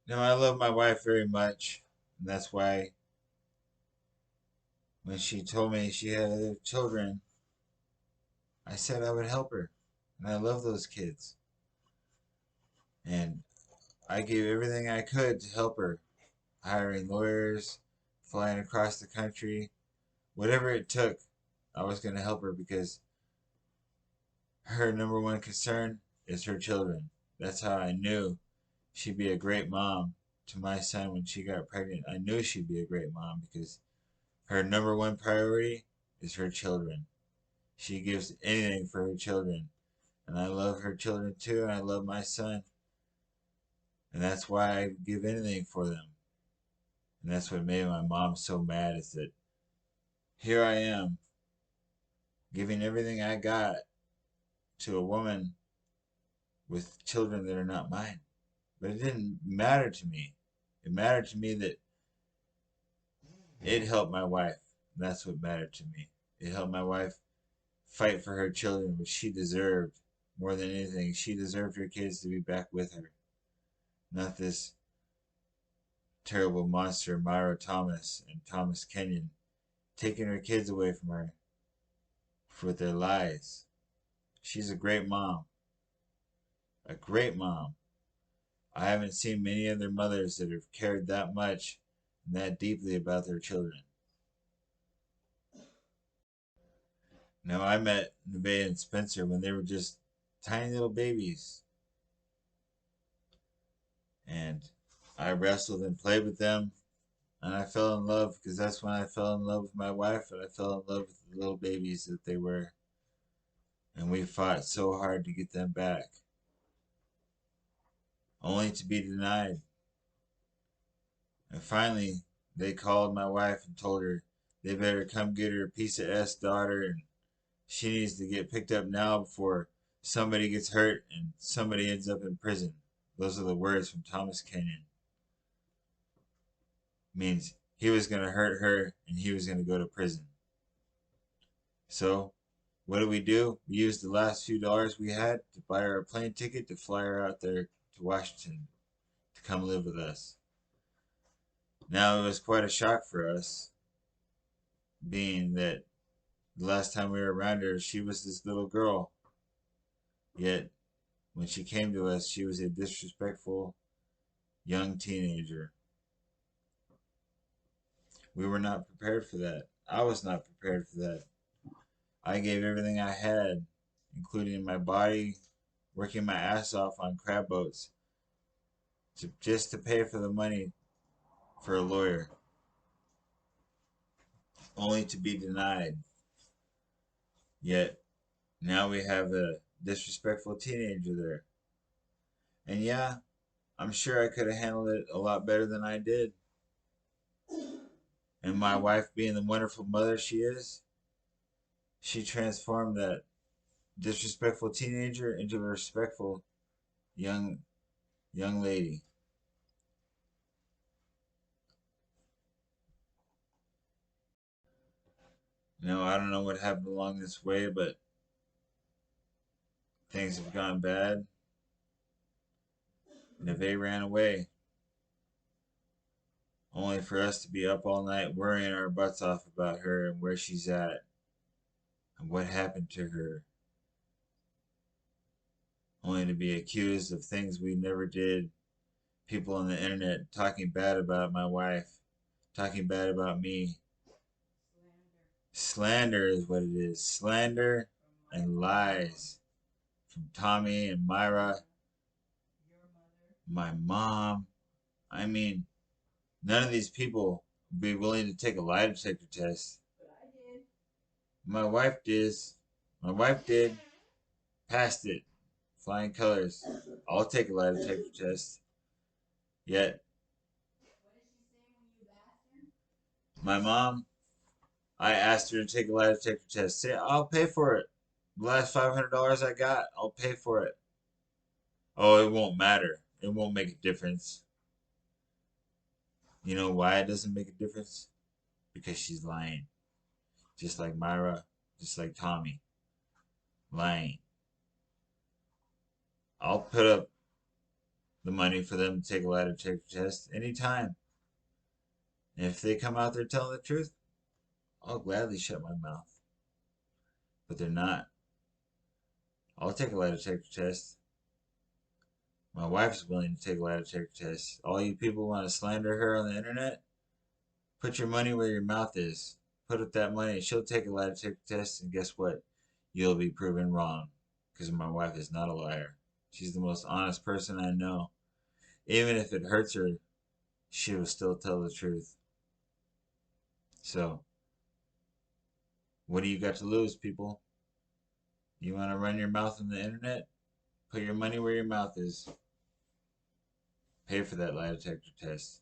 No, I love my wife very much, and that's why when she told me she had other children, I said I would help her. And I love those kids. And I gave everything I could to help her, hiring lawyers, flying across the country, whatever it took, I was going to help her because her number one concern is her children. That's how I knew she'd be a great mom to my son when she got pregnant. I knew she'd be a great mom because her number one priority is her children. She gives anything for her children. And I love her children too, and I love my son. And that's why I give anything for them. And that's what made my mom so mad is that here I am giving everything I got to a woman with children that are not mine. But it didn't matter to me. It mattered to me that it helped my wife. That's what mattered to me. It helped my wife fight for her children, which she deserved more than anything. She deserved her kids to be back with her, not this terrible monster, Myra Thomas and Thomas Kenyon, taking her kids away from her with their lies. She's a great mom. A great mom. I haven't seen many other mothers that have cared that much and that deeply about their children. Now, I met Nevaeh and Spencer when they were just tiny little babies. And I wrestled and played with them. And I fell in love because that's when I fell in love with my wife and I fell in love with the little babies that they were. And we fought so hard to get them back, only to be denied. And finally, they called my wife and told her they better come get her piece of S daughter and she needs to get picked up now before somebody gets hurt and somebody ends up in prison. Those are the words from Thomas Kenyon. Means he was going to hurt her and he was going to go to prison. So, what do? We used the last few dollars we had to buy her a plane ticket to fly her out there to Washington to come live with us. Now, it was quite a shock for us, being that the last time we were around her, she was this little girl. Yet, when she came to us, she was a disrespectful young teenager. We were not prepared for that. I was not prepared for that. I gave everything I had, including my body, working my ass off on crab boats, just to pay for the money for a lawyer, only to be denied. Yet now we have a disrespectful teenager there. And yeah, I'm sure I could have handled it a lot better than I did. And my wife, being the wonderful mother she is, she transformed that disrespectful teenager into a respectful young young lady. I don't know what happened along this way, but things have gone bad. Neve ran away, only for us to be up all night worrying our butts off about her and where she's at and what happened to her, only to be accused of things we never did. People on the internet talking bad about my wife, talking bad about me. Slander is what it is. Slander and lies from Tommy and Myra, my mom. I mean, none of these people would be willing to take a lie detector test. My wife did. My wife did. Passed it. Flying colors. I'll take a lie detector test. Yet, my mom, I asked her to take a lie detector test. Say, I'll pay for it. The last $500 I got, I'll pay for it. Oh, it won't matter. It won't make a difference. You know why it doesn't make a difference? Because she's lying. Just like Myra, just like Tommy. Lying. I'll put up the money for them to take a lie detector test anytime. And if they come out there telling the truth, I'll gladly shut my mouth. But they're not. I'll take a lie detector test. My wife's willing to take a lie detector test. All you people want to slander her on the internet, put your money where your mouth is. Put up that money. She'll take a lie detector test, and guess what? You'll be proven wrong. Because my wife is not a liar. She's the most honest person I know. Even if it hurts her, she will still tell the truth. So, what do you got to lose, people? You want to run your mouth on the internet? Put your money where your mouth is. Pay for that lie detector test.